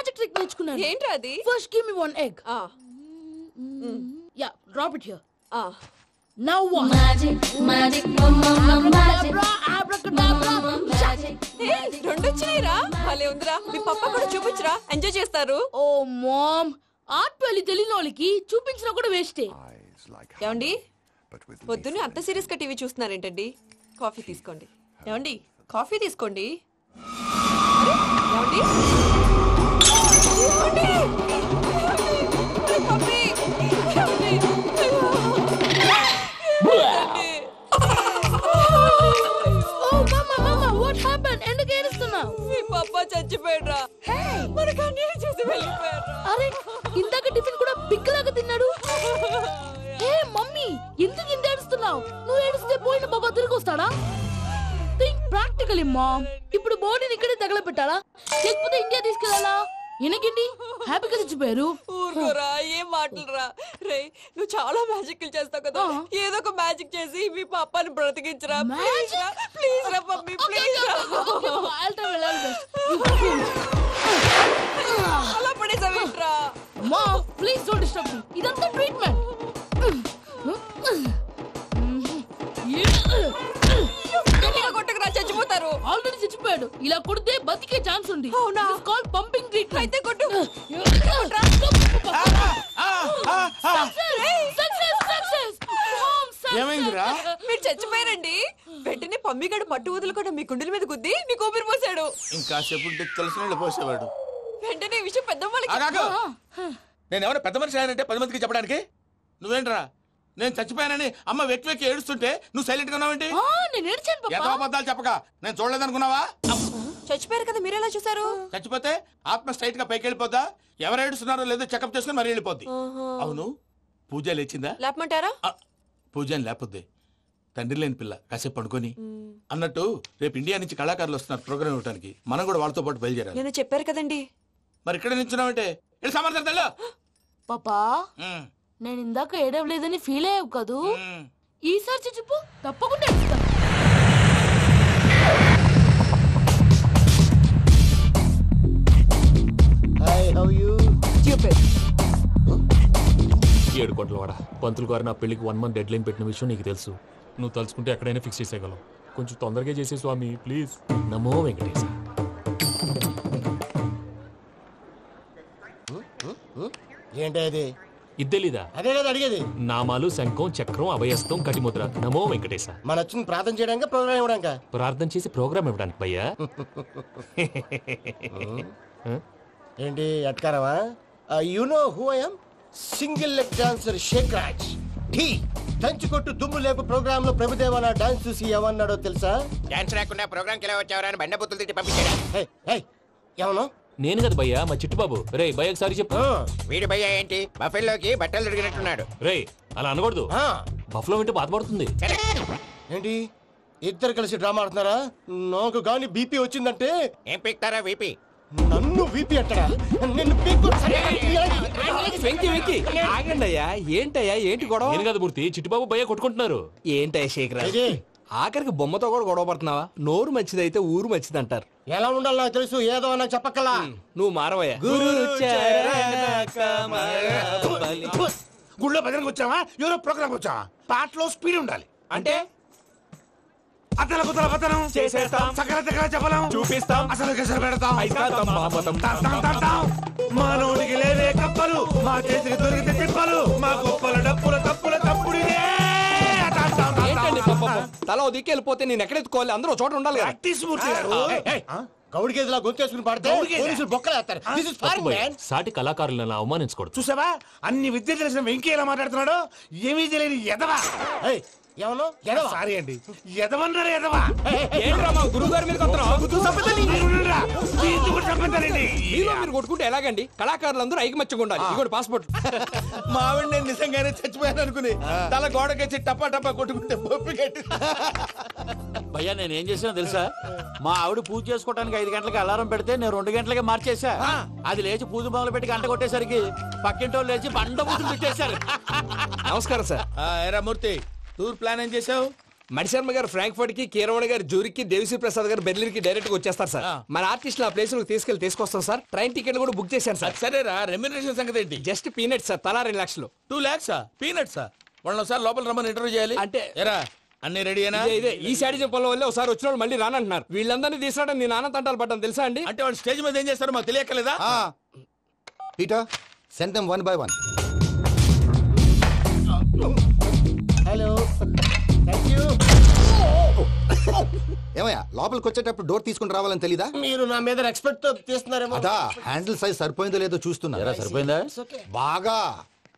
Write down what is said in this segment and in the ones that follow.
Magic trick నేర్చుకున్నాను. ఏంట్రా అది? First give me one egg. Yeah, drop it here. Now what? Magic, magic. రెండు వచ్చినాయిరా. భలే ఉందిరా. మీ పప్ప కూడా చూపించరా, ఎంజాయ్ చేస్తారు. ఓ మామ్, ఆర్ట్ పెళ్లి తెలియని వాళ్ళకి చూపించినా కూడా వేస్టే. ఏమండి, పొద్దున్నే అంత సీరియస్ గా టీవీ చూస్తున్నారేంటండి? కాఫీ తీసుకోండి. ఏమండి, కాఫీ తీసుకోండి. ఏమండి? కాఫీ. ఎందుకు ఏడుస్తున్నావు? మీ పప్ప చచ్చిపోయాడ్రా. మనకు అన్యాయం చేసి వెళ్ళిపోయాడ్రా. అరే, ఇందాక టిఫిన్ కూడా పిక్కలాగా తిన్నాడు. హే మమ్మీ, ఎందుకు ఇంత ఏడుస్తున్నావు? నువ్వు ఏడిస్తే పోయిన బాబా తిరిగి వస్తాడా? Think practically ma'am. ఇప్పుడు బాడీని ఇక్కడే తగలబెట్టాలా లేకపోతే ఇండియా తీసుకెళ్ళాలా? ఎనకండి హ్యాపీగా చచ్చిపోయారు. ఊరుకోరా, ఏం మాటలురా. రే, నువ్వు చాలా మ్యాజిక్ చేస్తావు కదా, ఏదో ఒక మ్యాజిక్ చేసి మీ పాపాని బ్రతికించరా. ప్లీజ్ రా మమ్మీ, ప్లీజ్ రా. అలా పడేసావేంట్రా? Mom, please don't disturb me. ఇదంతా ట్రీట్మెంట్. కొట్టకురా, చచ్చిపోతారు. ఆల్రెడీ చచ్చిపోయాడు. ఇలా కొడితే బతికే ఛాన్స్ ఉంది. అవునా? It's called pumping treatment. అయితే కొట్టు. ఏమైందిరా? మీరు చచ్చిపోయారండి. వెంటనే పమ్మిగాడు పట్టు వదులుకుండా మీ గుండెల మీద గుద్ది మీకు ఊపిరి పోసాడు. ఇంకా చెప్పుంటే తెలిసిన పోసేవాడు. వెంటనే ఈ విషయం పెద్ద నేను ఎవరైనా పెద్ద మనిషి ఆయనంటే 10 మందికి చెప్పడానికి. నువ్వేంట్రా, నేను చచ్చిపోయానని అమ్మ వెక్కి వెక్కి ఏడుస్తుంటే నువ్వు సైలెంట్ గా ఉన్నావేంటి? నేను ఏడ్చాను పాపా. ఎంతో అబద్ధాలు చెప్పక నేను చూడలేదనుకున్నావా? చచ్చిపోయారు కదా, మీరెలా చూసారు? చచ్చిపోతే ఆత్మ స్ట్రైట్ గా పైకి వెళ్ళిపోద్దా? ఎవరు ఏడుస్తున్నారో లేదో చెకప్ చేసుకుని మరీ వెళ్ళిపోద్ది. అవును, పూజ లేచిందా? లేపమంటారా? పూజ లేకపోద్ది. తండ్రి లేని పిల్ల, కాసేపు పడుకొని. అన్నట్టు రేపు ఇండియా నుంచి కళాకారులు వస్తున్నారు ప్రోగ్రామ్ ఇవ్వడానికి. మనం కూడా వాళ్ళతో పాటు బయలుదేరాలి. నేను చెప్పారు కదండి. మరి ఇక్కడ నిల్చున్నావంటే సమర్థత. పాపా, నేను ఇందాక ఏడవలేదని ఫీల్ అయ్యావు కదూ? ఈసారి చచ్చిపో, తప్పకుండా ఏడుస్తా. ఏడు కోట్ల వాడ పంతులు గారు నా పెళ్లికి 1 month డెడ్ లైన్ పెట్టిన విషయం నీకు తెలుసు. నువ్వు తలుచుకుంటే ఎక్కడైనా ఫిక్స్ చేసేయగలవు. కొంచెం తొందరగా చేసే స్వామి ప్లీజ్. నమో వెంకటేశ. ఏంటి అది? ఇద్దెలీదా? అదే కదా అడిగేది. నామాలు, శంఖం, చక్రం, అభయస్తం, కటిముద్ర. నమో వెంకటేశ. మన వచ్చింది ప్రార్థన చేయడానికి, ప్రోగ్రామ్ ఇవ్వడానికి. ప్రార్థన చేసి ప్రోగ్రామ్ ఇవ్వడానికి భయ్యా. ఏంటి ఎట్కారమా? You know who I am? Single leg dancer Shaik Raj. టీ దంచుకొట్టు దుమ్ము లేపు ప్రోగ్రామ్ లో ప్రభుదేవ నా డాన్స్ చూసి ఏమన్నాడో తెలుసా? డాన్స్ రాకుండా ప్రోగ్రామ్ కి ఎలా వచ్చావరా అని బండ బుద్ధులు తిట్టి పంపించాడు. ఏమను? నేను కదా భయ్యా, మా చిట్టుబాబు. రే భయ్య ఒకసారి చెప్పు. వీడి భయ్య ఏంటి బఫెల్లోకి బట్టలు తిరిగినట్టున్నాడు. రే అలా అనకూడదు. బఫ్లో వింటే బాధపడుతుంది. ఏంటి ఇద్దరు కలిసి డ్రామా ఆడుతున్నారా? నాకు గాని బీపీ వచ్చిందంటే ఏం పీక్తారా వీపీ? నన్ను వీపీ అట్టడా? నిన్ను ఆగండి అయ్యా. ఏంటయ్యా, ఏంటి గొడవ? నేను కదా మూర్తి, చిట్టుబాబు భయ్య కొట్టుకుంటున్నారు. ఏంటయ్యా శేఖర్, ఆఖరికి బొమ్మతో కూడా గొడవ పడుతున్నావా? నోరు మంచిదైతే ఊరు మంచిది అంటారు. ఎలా ఉండాలి నాకు తెలుసు, ఏదో నాకు చెప్పక్కలా. నువ్వు మారవయ్యా. గుళ్ళో భజనకు వచ్చావా, ఎవరో ప్రోగ్రామ్ వచ్చావా? పాటలో స్పీడ్ ఉండాలి. అంటే అతల కుతల పతనం చేసేస్తాం, సకల దగ్గర చెప్పలేం, చూపిస్తాం, అసలు గసలు పెడతాం, తాం. మానవుడికి లేవే కప్పలు, మా చేతికి దొరికితే తిప్పలు, మా గొప్పల డప్పుల తప్పుల తప్పుడిదే. ఏంటండి తల ఓ దిక్కు వెళ్ళిపోతే నేను ఎక్కడెత్తుకోవాలి? అందరూ చోట ఉండాలి కదా. గౌడికేదిలా గొంతేసుకుని పాడితే పోలీసులు బొక్కలేస్తారు. This is foreign, man. సాటి కళాకారులను అవమానించకూడదు. చూసావా, అన్ని విద్య తెలిసిన వెంకీ ఎలా మాట్లాడుతున్నాడు? ఏమీ తెలియని ఎదవా. ఏమను? సారీ అండి, ఎదవన్నారు ఎదవా. ఏంట్రా మా గురువు గారి మీద మీరు కొట్టుకుంటే ఎలాగండి? కళాకారులందరూ ఐకమత్యంగా ఉండాలి. ఇదిగోటి పాస్పోర్ట్. మా ఆవిడ నేను నిజంగానే చచ్చిపోయాను అనుకుని తల గోడకొచ్చి టపా టపా కొట్టుకుంటే బొప్పి కట్టి. భయ్యా నేనేం చేసినా తెలుసా? మా ఆవిడ పూజ చేసుకోవడానికి 5 గంటలకి అలారం పెడితే నేను 2 గంటలకే మార్చేసా. అది లేచి పూజ మొదలు పెట్టి గంట కొట్టేసరికి పక్కింటోళ్ళు లేచి బండ పూజలు పెట్టేశారు. నమస్కారం సార్. ఏరా మూర్తి, టూర్ ప్లాన్ ఏం చేసావు? మణిశర్మ గారు ఫ్రాంక్ఫర్ట్ కి, కీరవాణి గారు జూరిక్ కి, దేవిశ్రీ ప్రసాద్ గారు బెర్లిన్ కి డైరెక్ట్ గా వచ్చేస్తారు సార్. మన ఆర్టిస్ట్ ఆ ప్లేస్ తీసుకొస్తాం సార్. ట్రైన్ టికెట్ కూడా బుక్ చేశాను సార్. సరేరా, రెమ్యూనరేషన్ సంగతి ఏంటి? జస్ట్ పీనట్ సార్, తలా 2 లక్షలు. 2 lakhs పీనట్సా? వాళ్ళని ఒకసారి లోపల రమ్మని ఇంటర్వ్యూ చేయాలి. అంటే ఎరా అన్ని రెడీ అయినా? ఇదే ఈ శాడిజం పొలం వల్లే ఒకసారి వచ్చిన వాళ్ళు మళ్ళీ రానంటున్నారు. వీళ్ళందరినీ తీసుకురావడం నేను నాన్న తంటాలు పడ్డాను తెలుసా అండి. అంటే వాళ్ళు స్టేజ్ మీద ఏం చేస్తారో మాకు తెలియక్కలేదా? Peter send them 1 by 1. Hello, thank you. ఏమయ్యా లోపలికి వచ్చేటప్పుడు డోర్ తీసుకుని రావాలని తెలీదా? మీరు నా మీద ఎక్స్పెక్ట్ తో తీస్తున్నారేమో. అదా హ్యాండిల్ సైజ్ సరిపోయిందో లేదో చూస్తున్నా. ఎరా సరిపోయిందా? బాగా.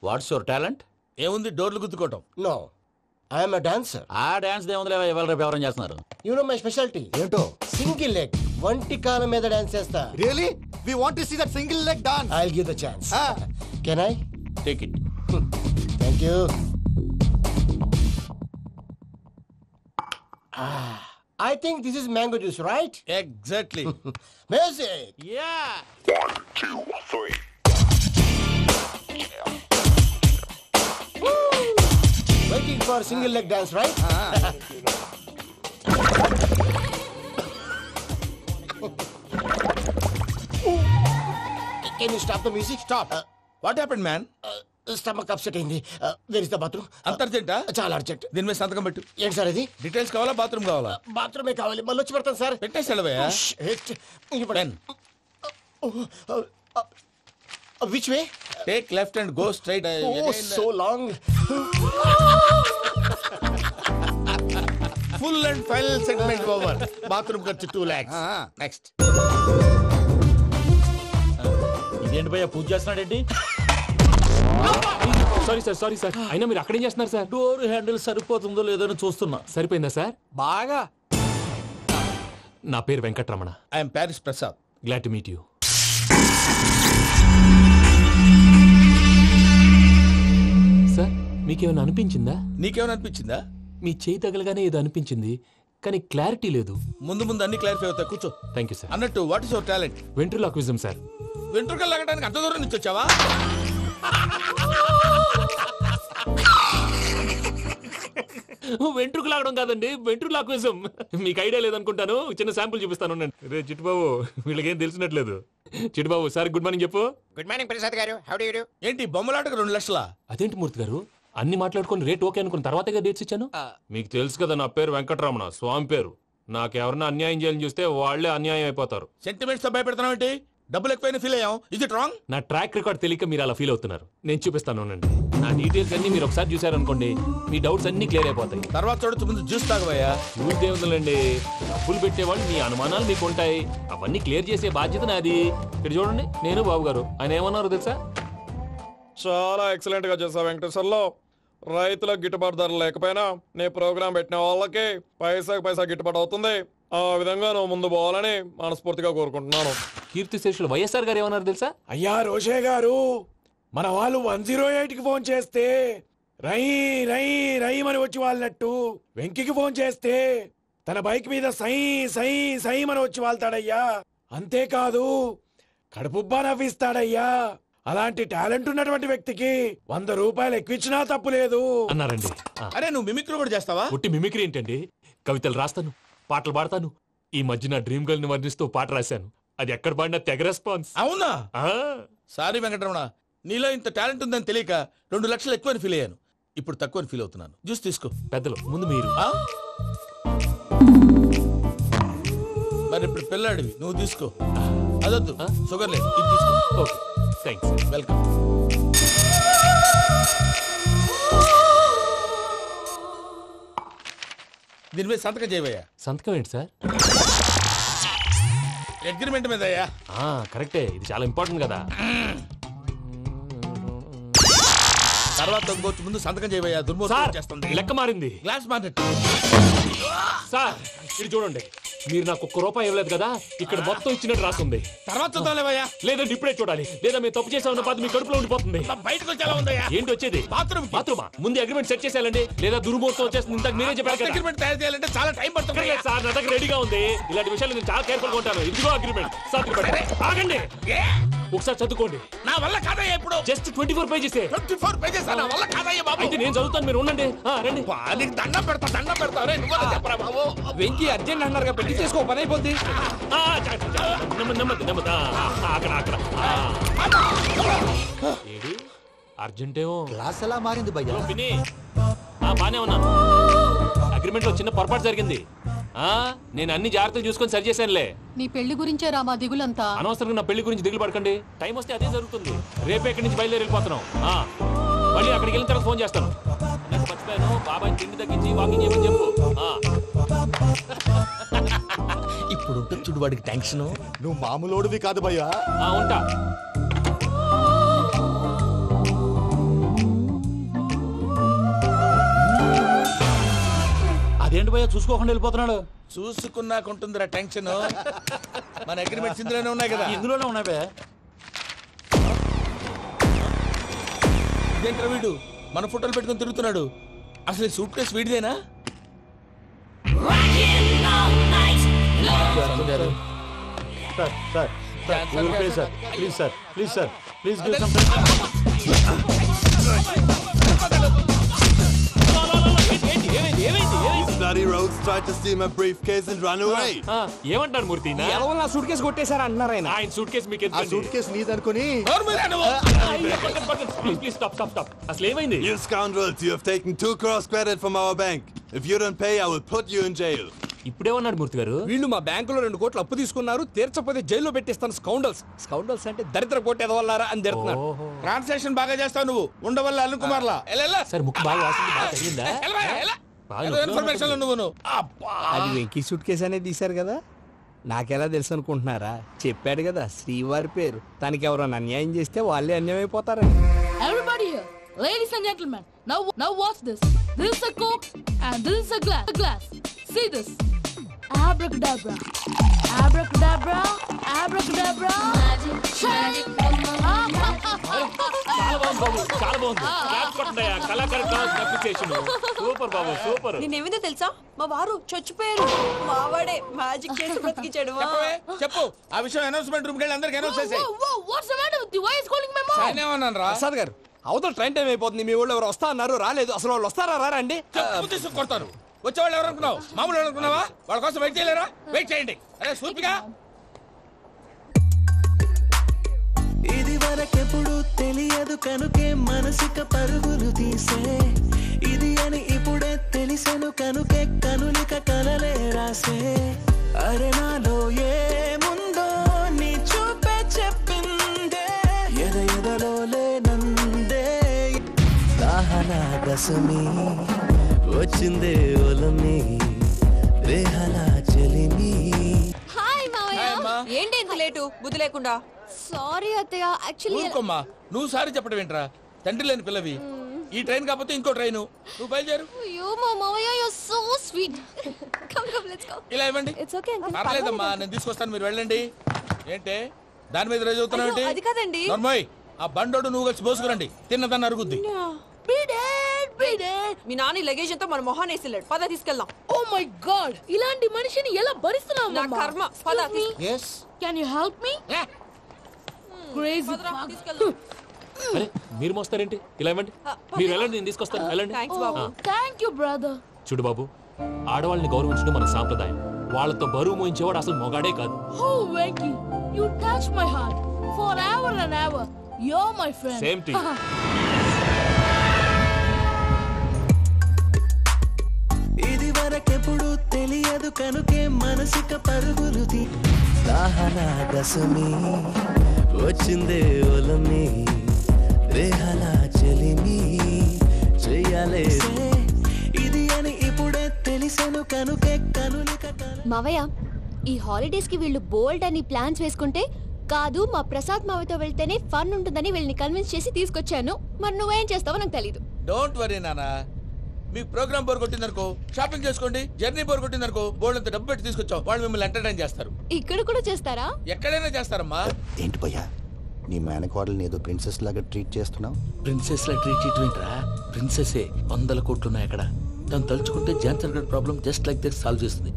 What's your talent? ఏముంది, డోర్లు గుద్దుకోవటం. No, I'm a dancer. ఆ డాన్స్ దేవుందిలే, ఎవరు రేపు ఎవరైనా చేస్తున్నారు. యు నో మై స్పెషాలిటీ ఏంటో? సింగిల్ లెగ్, వంటి కాలం మీద డాన్స్ చేస్తా. Really we want to see that single leg dance. I will give the chance. Can I? Take it. Thank you. I think this is mango juice, right? Exactly. Music. Yeah. Waiting for single leg dance, right? Can you stop the music? Stop. What happened, man? Stomach upset అయింది. Where is the bathroom? అంత అర్జెంటా? చాలా urgent. దీని మీద సంతకం పెట్టు. ఏంటి sir ఇది? Details కావాలా, బాత్రూమ్ కావాలా? బాత్రూమే కావాలి, మళ్ళీ వచ్చి పెడతాను సార్. పెట్టేసి వెళ్ళవయ్యా. Pen. Which way? Take left and go straight. Oh, so long. Full and final segment over. Bathroom ఖర్చు 2 lakhs. Next. ఇదేంటి భయ్యా పూజ చేస్తున్నాడేంటి? Sorry sir. అయినా మీరు అక్కడేం చేస్తున్నారు సార్? డోర్ హ్యాండిల్ సరిపోతుందో లేదో అని చూస్తున్నా. సరిపోయిందా సార్? బాగా. నా పేరు Venkataramana. I am Paris Prasad. Glad to meet you. Sir మీకేమైనా అనిపించిందా? నీకేమైనా అనిపించిందా? మీ చేయి తగలగానే ఏదో అనిపించింది, కానీ క్లారిటీ లేదు. ముందు అన్ని క్లారిఫై అవుతాయి, కూర్చో. Thank you sir. అన్నట్టు what is your talent? Ventriloquism sir. వెంట్రుకలు లాగడానికి అంత దూరం నుంచి వచ్చావా? వెంట్రుకు లాగడం కాదండి, వెంట్రులాక్విజం. మీకు ఐడియా లేదనుకుంటాను, చిన్న శాంపుల్ చూపిస్తాను. రే చిట్టుబాబు, వీళ్ళకేం తెలిసినట్లేదు. చిట్టుబాబు సార్ గుడ్ మార్నింగ్ చెప్పు. Good morning Prasad garu. How do you do? ఏంటి బొమ్మలాటకు 2 లక్షలా? అదేంటి మూర్తి గారు, అన్ని మాట్లాడుకుని రేట్ ఓకే అనుకున్న తర్వాతగా డేట్స్ ఇచ్చాను. మీకు తెలుసు కదా నా పేరు వెంకటరమణ, స్వామి పేరు. నాకెవరన్నా అన్యాయం చేయాలని చూస్తే వాళ్లే అన్యాయం అయిపోతారు. సెంటిమెంట్స్ తో భయపెడతావు ఏంటి? డబ్బులు ఎక్కువైనా ఫీల్ అయ్యాం. ఇది రాంగ్. నా ట్రాక్ రికార్డ్ తెలియక మీరు అలా ఫీల్ అవుతున్నారు. నేను చూపిస్తాను ఉండండి. నా డీటెయిల్స్ అన్ని మీరు ఒకసారి చూసారనుకోండి, మీ డౌట్స్ అన్ని క్లియర్ అయిపోతాయి. తర్వాత చూడొచ్చు, ముందు జ్యూస్ తాగబోయా. చూస్తే ఉందండి, డబ్బులు పెట్టేవాళ్ళు మీ అనుమానాలు మీకు ఉంటాయి, అవన్నీ క్లియర్ చేసే బాధ్యత నాది. ఇక్కడ చూడండి, నేను బాబు గారు. ఆయన ఏమన్నారు తెలుసా? చాలా ఎక్సలెంట్ గా చేసావు వెంకటేశ్వర్లో. రైతులకు గిట్టుబాటు ధర లేకపోయినా నీ ప్రోగ్రాం పెట్టిన వాళ్ళకి పైసా గిట్టుబాటు అవుతుంది. ఆ విధంగా నువ్వు ముందు పోవాలని మనస్ఫూర్తిగా కోరుకుంటున్నాను. కీర్తి శేషులు వైఎస్ఆర్ గారు ఏమన్నారు తెలుసా? అయ్యా రోషే గారు, మన వాళ్ళు 108కి ఫోన్ చేస్తే రై రై రై అని వచ్చి వాళ్ళనట్టు, వెంకికి ఫోన్ చేస్తే తన బైక్ మీద సై సై సై అని వచ్చి వాళ్తాడయ్యా. అంతేకాదు కడుపుబ్బా నవ్విస్తాడయ్యా. అలాంటి టాలెంట్ ఉన్నటువంటి వ్యక్తికి 100 రూపాయలు ఎక్కువచ్చినా తప్పు లేదు అన్నారండి. అరే నువ్వు మిమిక్రీ కూడా చేస్తావా? ఒట్టి మిమిక్రీ ఏంటండి, కవితలు రాస్తాను, పాటలు పాడతాను. ఈ మధ్య నా డ్రీమ్ గర్ల్ ని వర్ణిస్తూ పాట రాశాను, అది ఎక్కడ పాడినా తెగ రెస్పాన్స్. అవునా? సారీ వెంకటరమణ, నీలో ఇంత టాలెంట్ ఉందని తెలియక 2 లక్షలు ఎక్కువని ఫీల్ అయ్యాను. ఇప్పుడు తక్కువని ఫీల్ అవుతున్నాను. జ్యూస్ తీసుకో. పెద్దలు ముందు మీరు. మరి ఇప్పుడు పిల్లాడివి, నువ్వు తీసుకో. అదొద్దు, షుగర్ లేదు, ఇది తీసుకో. Okay thanks. వెల్కమ్. దీని మీద సంతకం చేయవయ్యా. సంతకం ఏంటి సార్? అగ్రిమెంట్ మీద అయ్యా. కరెక్టే, ఇది చాలా ఇంపార్టెంట్ కదా. తర్వాత ఇంకొచ్చి ముందు సంతకం చేయవయ్యా. దుర్మోహం చేస్తుంది. లెక్క మారింది. గ్లాస్ మారినట్టు. సార్ ఇది చూడండి, మీరు నాకు 1 రూపాయి ఇవ్వలేదు కదా, ఇక్కడ మొత్తం ఇచ్చినట్టు రాస్తుంది. తర్వాత చూద్దాంలేవయ్యా. లేదంటే ఇప్పుడే చూడాలి, లేదా మీరు తప్పు చేసామన్న బాధ మీ కడుపులో ఉండిపోతుంది. బయటకు వచ్చేలా ఉందయ్యా. ఏంటి వచ్చేది? బాత్రూమా? ముందు అగ్రిమెంట్ సెట్ చేసేయాలండి, లేదా దుర్మూర్తం వచ్చేస్తుంది. ఇంతకు మీరే చెప్పారు కదా. అగ్రిమెంట్ తయారు చేయాలంటే చాలా టైం పడుతుంది సార్. నా దగ్గర రెడీగా ఉంది. ఇలాంటి విషయాలు నేను చాలా కేర్ఫుల్ గా ఉంటాను. ఇదిగో అగ్రిమెంట్. సార్ ఆగండి. ఒకసారి చదువుకోండి. నా వల్ల కాదయ్యా ఇప్పుడు. Just 24 pages. 24 pages నా వల్ల కాదయ్యా బాబు. అయితే నేను చదువుతాను, మీరు ఉండండి. రండి. నీకు దండం పెడతా రే నువ్వు చెప్పరా బాబు. వెంకీ అర్జెంట్ అన్నారుగా పెళ్లి చేసుకో పని అయిపోద్ది. నెమ్మది నెమ్మది. అక్కడ ఏడి అర్జెంటేమో. క్లాస్ ఎలా మారింది భయ్యా? పిన్ని బానే ఉన్నాను. అగ్రిమెంట్ లో చిన్న పొరపాటు జరిగింది. నేను అన్ని జాగ్రత్తలు చూసుకొని సరి చేశానులే. నీ పెళ్లి గురించే రా మా దిగులంతా. అనవసరంగా నా పెళ్లి గురించి దిగులు పడకండి. టైం వస్తే అదే జరుగుతుంది. రేపే ఇక్కడి నుంచి బయలుదేరి వెళ్ళిపోతున్నాం. మళ్ళీ అక్కడికి వెళ్ళిన తర్వాత ఫోన్ చేస్తాను. నాకు మర్చిపోయాను, బాబాయ్ తిండి తగ్గించి వాకింగ్ చేయమని చెప్పు. ఇప్పుడు ఉంటుంది చూడు వాడికి టెన్షన్. నువ్వు మామూలోడివి కాదు భయ్యా. ఉంటా. అదేంటి భయ్యా చూసుకోకుండా వెళ్ళిపోతున్నాడు? చూసుకున్నాకుంటుందిరా టెన్షన్. మన అగ్రిమెంట్స్ ఇందులోనే ఉన్నాయి కదా. ఇందులోనే ఉన్నాయి భయ్యా. ఇదేంట్రా వీడు మన ఫోటోలు పెట్టుకుని తిరుగుతున్నాడు. అసలు ఈ సూట్ కేసు వీడిదేనా? ఏమంటారు మూర్తి? నా సూట్ కేసు కొట్టేశారా అంటున్నారు ఆయన. ఆయన సూట్ కేసు మీకు ఆ సూట్ కేసు నీదనుకుని ప్లీజ్ స్టాప్. అసలు ఏమైంది? You scoundrels, you have taken 2 crores credit from our bank. If you don't pay, I will put you in jail. ఇప్పుడేమన్నాడు మూర్తి గారు? వీళ్ళు మా బ్యాంకులో 2 కోట్లు అప్పు తీసుకున్నారు, తీర్చకపోతే జైల్లో పెట్టిస్తాను. స్కౌండల్స్ అంటే దరిద్ర కోట ఎదవల్లారా అని తిడుతున్నారు. ట్రాన్సాక్షన్ బాగా చేస్తావు నువ్వు. ఉండవల్ల అల్లు కుమార్లా సరే ముక్కు బాగా వాసింది, బాగా తగిలిందా? ఇన్ఫర్మేషన్ నువ్వు. అది వెంకీ సూట్ కేసు అనేది తీశారు కదా, నాకెలా తెలుసు అనుకుంటున్నారా? చెప్పాడు కదా శ్రీవారి పేరు. తనకి ఎవరైనా అన్యాయం చేస్తే వాళ్ళే అన్యాయం అయిపోతారని. Everybody here, ladies and gentlemen, now watch this. This is a Coke and this is a glass. See this. Abracadabra. Abracadabra. Abracadabra. Magic. చాలా బాగుంది. కళాకారు సూపర్ బాబు, సూపర్. నేనేమిందో తెలుసా, మా వారు చచ్చిపోయారు. మావాడే మ్యాజిక్ చేసి బ్రతికించాడు. చెప్పు ఆ విషయం. అనౌన్స్మెంట్ రూమ్ కెళ్ళి అందరికి అనౌన్స్ చేసేయ్. What's the matter with you? Why is calling my mom? నేనేమన్నాను రా? ప్రసాద్ గారు, అవతల ట్రైన్ టైం అయిపోతుంది. మీ ఊళ్ళో ఎవరు వస్తా అన్నారు, రాలేదు. అసలు వాళ్ళు వస్తారా రారా అండి? తీసుకు కొడతారు. వచ్చేవాళ్ళు ఎవరు అనుకున్నావు? మామూలు అనుకున్నావా? వాళ్ళ కోసం వెయిట్ చేయలేరా? వెయిట్ చేయండి. అరే సూపిగా. ఇది వరకెప్పుడు తెలియదు కనుకే మనసిక పరుగులు తీసే, ఇది అని ఇప్పుడే తెలిసెను కనుకే కనులిక కలలే రాసే. అరే నాలో ఏముందో నీ చూపే చెప్పిందే, ఎదలో లేనందే. దాహనా దశమి వచ్చిందే ఒలమి, రేహలా చెలిమి. హాయ్ మావయ్య. ఏంటి ఇంత లేటు? బుద్ధి లేకుండా. సారీ అత్తయ్య, యాక్చువల్లీ ఊరుకోమ్మా. నువ్వు సారీ చెప్పడం ఏంట్రా? తండ్రి లేని పిల్లవి. ఈ ట్రైన్ కాకపోతే ఇంకో ట్రైన్. నువ్వు బయలుదేరు. అయ్యో మా మావయ్య, you are so sweet. Come let's go. ఇలా ఇవ్వండి. It's okay uncle. పర్లేదమ్మా, నేను తీసుకొస్తాను, మీరు వెళ్ళండి. ఏంటే దాని మీద రోజు అవుతున్నావు? అది కాదండి. నర్మోయ్, ఆ బండోడు నువ్వు కలిసి పోసుకురండి. తిన్నదాన్ని అరుగుద్ది. మీ నాన్న లగేజ్ అంతా మన మొహాన్ వేసిల్లాడు. పద తీసుకెళ్దాం. ఓ మై గాడ్, ఇలాంటి మనిషిని ఎలా భరిస్తున్నావు? నా కర్మ. పద. yes Can you help me? Crazy. తీసుకెళ్దాం. అరే మీరు మోస్తారేంటి? ఇలా ఇవ్వండి. మీరు వెళ్ళండి, నేను తీసుకొస్తాను. వెళ్ళండి. Thanks Babu. Thank you brother. చూడు బాబు, ఆడవాళ్ళని గౌరవించడం మన సాంప్రదాయం. వాళ్ళతో బరువు మోయించేవాడు అసలు మొగాడే కాదు. Oh Venky, you touch my heart forever and ever. You're my friend. Same to you. ఇది వరకెప్పుడు తెలియదు కనుకే మనసిక పరుగులు తీ. దాహనా దశమి వచ్చిందే ఒలమి, రేహలా చెలిమి చెయ్యాలే. ఇది అని ఇప్పుడే తెలిసెను కనుకే కనులిక. మావయ్య, ఈ హాలిడేస్ కి వీళ్ళు బోల్డ్ అని ప్లాన్స్ వేసుకుంటే కాదు, మా ప్రసాద్ మావయ్యతో వెళ్తేనే ఫన్ ఉంటుందని వీళ్ళని కన్విన్స్ చేసి తీసుకొచ్చాను. మరి నువ్వేం చేస్తావో నాకు తెలీదు. డోంట్ వరీ నానా. మీకు ప్రోగ్రామ్ బోర్ కొట్టిందనుకో షాపింగ్ చేసుకోండి. జర్నీ బోర్ కొట్టిందనుకో బోర్డు అంత డబ్బు పెట్టి తీసుకొచ్చావు. వాళ్ళు మిమ్మల్ని ఎంటర్టైన్ చేస్తారు. ఇక్కడ కూడా చేస్తారా? ఎక్కడైనా చేస్తారమ్మా. ఏంటి భయ్యా, నీ మేనకోడల్ని ఏదో ప్రిన్సెస్ లాగా ట్రీట్ చేస్తున్నావు? ప్రిన్సెస్ లా ట్రీట్ చేయటం ఏంట్రా? ప్రిన్సెసే 100 కోట్లు ఉన్నాయి అక్కడ. తను తలుచుకుంటే జాన్సన్ గడ్ problem just like this solve చేస్తుంది.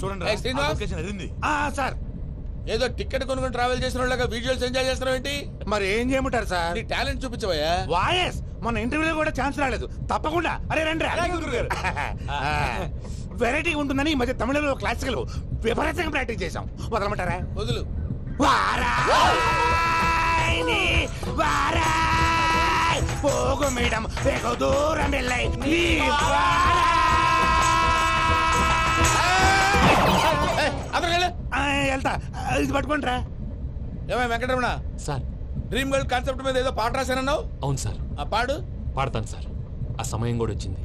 చూడండి సార్ ఏదో టికెట్ కొనుక్కొని ట్రావెల్ చేసిన వాళ్ళగా వీడియోస్ ఎంజాయ్ చేస్తున్నావు ఏంటి? మరి ఏం చేయమంటారు సార్? నీ టాలెంట్ చూపించవయ్యా. వాయస్ మన ఇంటర్వ్యూలో కూడా ఛాన్స్ రాలేదు. తప్పకుండా అరే రండి. వెరైటీ ఉంటుందని ఈ మధ్య తమిళలో క్లాసికల్ విపరీతంగా ప్రాక్టీస్ చేశాం. వదలమంటారా? వదులు. వారాయ్ వారాయ్ పోగు మేడం వెగు దూరం వెళ్ళై నీ వెళ్తా. ఇది పట్టుకుంటారా? ఏమై Venkataramana sir, dream girl concept మీద ఏదో పాట రాశానన్నావు. అవును సార్. ఆ పాడు. పాడతాను సార్. ఆ సమయం కూడా వచ్చింది.